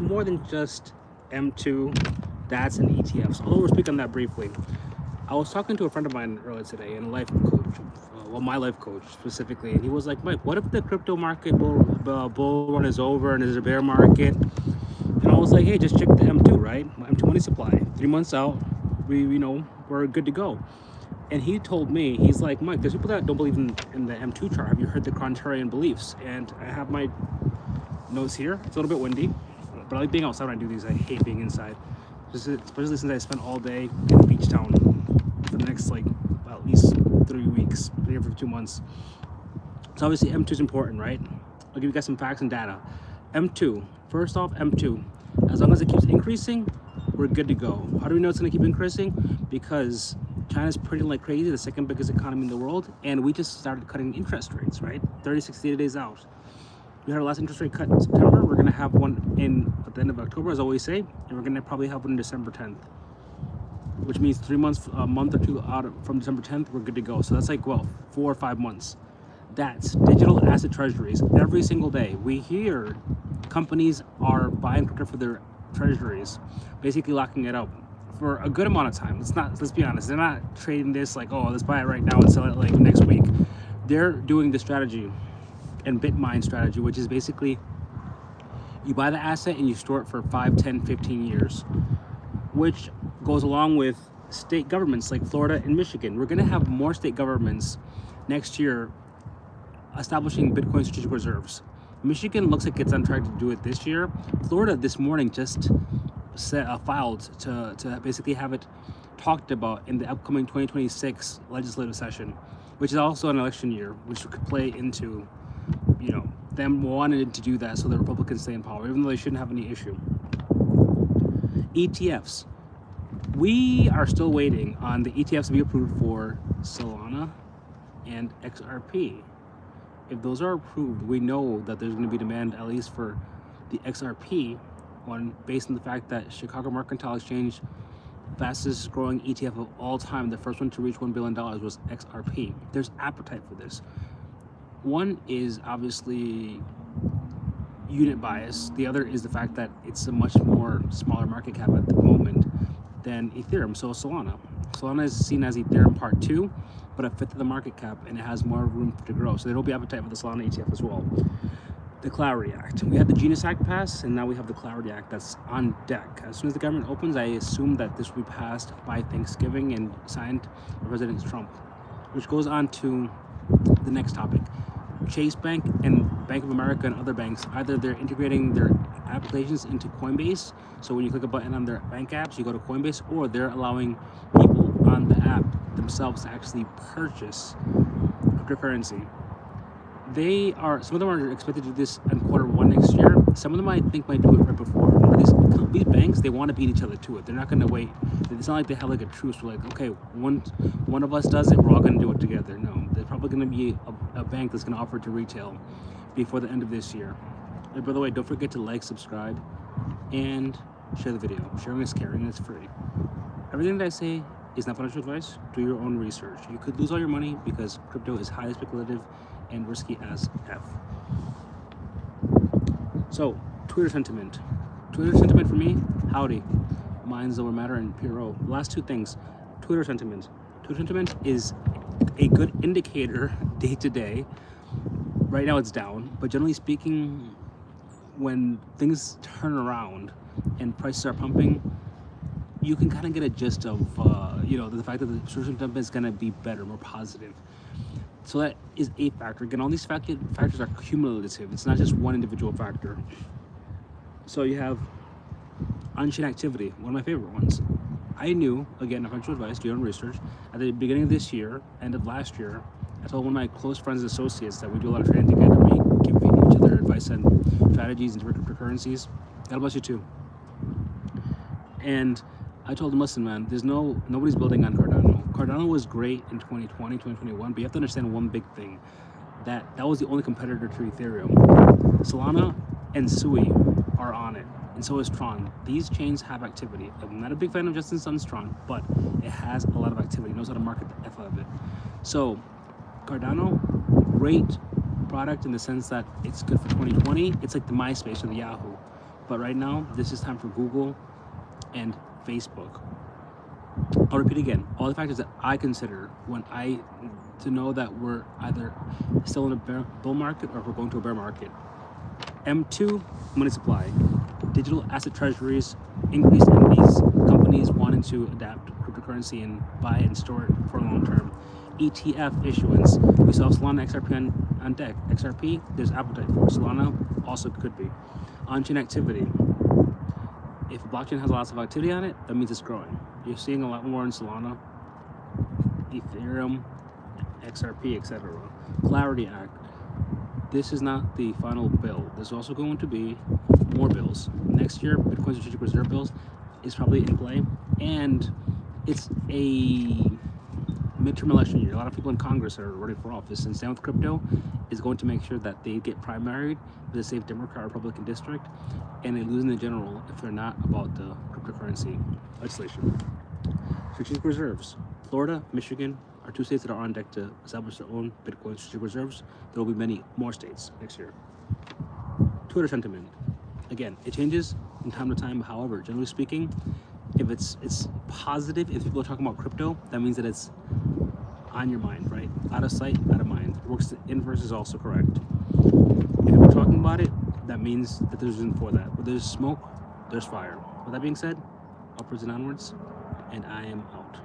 more than just M2, DATs, and ETFs. Although we'll speak on that briefly. I was talking to a friend of mine earlier today, and a life coach, my life coach specifically, and he was like, Mike, what if the crypto market bull run is over and there's a bear market? And I was like, hey, just check the M2, right? M2 money supply. 3 months out, we're good to go. And he told me, he's like, Mike, there's people that don't believe in the M2 chart. Have you heard the contrarian beliefs? And I have my notes here. It's a little bit windy, but I like being outside when I do these. I hate being inside, especially since I spent all day in the beach town for the next at least 3 weeks, here for 2 months. So obviously M2 is important, right? I'll give you guys some facts and data. M2, first off, M2, as long as it keeps increasing, we're good to go. How do we know it's going to keep increasing? Because China's printing like crazy, the second biggest economy in the world, and we just started cutting interest rates, right? 30, 60 days out. We had our last interest rate cut in September. We're going to have one at the end of October, as I always say, and we're going to probably have one on December 10th, which means 3 months, a month or two out from December 10th, we're good to go. So that's 4 or 5 months. That's digital asset treasuries. Every single day, we hear companies are buying crypto for their treasuries, basically locking it up for a good amount of time. Let's be honest. They're not trading this let's buy it right now and sell it next week. They're doing the strategy and Bitmine strategy, which is basically you buy the asset and you store it for 5, 10, 15 years, which goes along with state governments like Florida and Michigan. We're going to have more state governments next year establishing Bitcoin strategic reserves. Michigan looks like it's on track to do it this year. Florida this morning just filed to basically have it talked about in the upcoming 2026 legislative session, which is also an election year, which could play into them wanting to do that so the Republicans stay in power, even though they shouldn't have any issue. ETFs. We are still waiting on the ETFs to be approved for Solana and XRP. If those are approved, we know that there's going to be demand at least for the XRP one, based on the fact that Chicago Mercantile Exchange, fastest growing ETF of all time, the first one to reach $1 billion was XRP. There's appetite for this. One is obviously unit bias. The other is the fact that it's a much more smaller market cap at the moment than Ethereum. So Solana is seen as Ethereum part 2, but a fifth of the market cap, and it has more room to grow. So there will be appetite for the Solana ETF as well. The Clarity Act. We had the Genius Act passed, and now we have the Clarity Act that's on deck. As soon as the government opens, I assume that this will be passed by Thanksgiving and signed by President Trump, which goes on to the next topic. Chase Bank and Bank of America and other banks, either they're integrating their applications into Coinbase, so when you click a button on their bank apps, you go to Coinbase, or they're allowing people on the app themselves to actually purchase cryptocurrency. Some of them are expected to do this in Q1 next year. Some of them I think might do it right before. These banks, they want to beat each other to it. They're not going to wait. It's not like they have a truce where okay, one of us does it, we're all going to do it together. No, there's probably going to be a bank that's going to offer it to retail before the end of this year. And by the way, don't forget to subscribe, and share the video. Sharing is caring, and it's free. Everything that I say is not financial advice. Do your own research. You could lose all your money because crypto is highly speculative and risky as F. So, Twitter sentiment. Twitter sentiment for me, howdy. Minds over matter and PRO. The last two things. Twitter sentiment. Twitter sentiment is a good indicator day to day. Right now it's down, but generally speaking, when things turn around and prices are pumping, you can kind of get a gist of the fact that the Twitter sentiment is going to be better, more positive. So that is a factor. Again, all these factors are cumulative. It's not just one individual factor. So you have on-chain activity, one of my favorite ones. I knew, again, financial advice, do your own research, at the beginning of this year, end of last year, I told one of my close friends and associates that we do a lot of trading together. We give each other advice on strategies and different cryptocurrencies. God bless you too. And I told him, listen, man, nobody's building on Cardano. Cardano was great in 2020, 2021, but you have to understand one big thing, that was the only competitor to Ethereum. Solana and Sui are on it, and so is Tron. These chains have activity. I'm not a big fan of Justin Sun's Tron, but it has a lot of activity. It knows how to market the F out of it. So Cardano, great product in the sense that it's good for 2020. It's like the MySpace or the Yahoo. But right now, this is time for Google and Facebook. I'll repeat again, all the factors that I consider to know that we're either still in a bull market or if we're going to a bear market. M2, money supply. Digital asset treasuries, increased in these companies wanting to adapt cryptocurrency and buy it and store it for long term. ETF issuance. We saw Solana XRP on deck. XRP, there's appetite for. Solana also could be. On-chain activity. If a blockchain has lots of activity on it, that means it's growing. You're seeing a lot more in Solana, Ethereum, XRP, etc. Clarity Act. This is not the final bill. There's also going to be more bills. Next year, Bitcoin Strategic Reserve bills is probably in play, and it's a midterm election year. A lot of people in Congress are running for office, and Stand with Crypto is going to make sure that they get primaried with a safe Democrat Republican district, and they lose in the general if they're not about the cryptocurrency legislation. Strategic reserves. Florida, Michigan are two states that are on deck to establish their own Bitcoin strategic reserves. There will be many more states next year. Twitter sentiment. Again, it changes from time to time. However, generally speaking, if it's positive, if people are talking about crypto, that means that it's on your mind, right? Out of sight, out of mind. It works. The inverse is also correct. If we're talking about it, that means that there's reason for that. Where there's smoke, there's fire. With that being said, upwards and onwards, and I am out.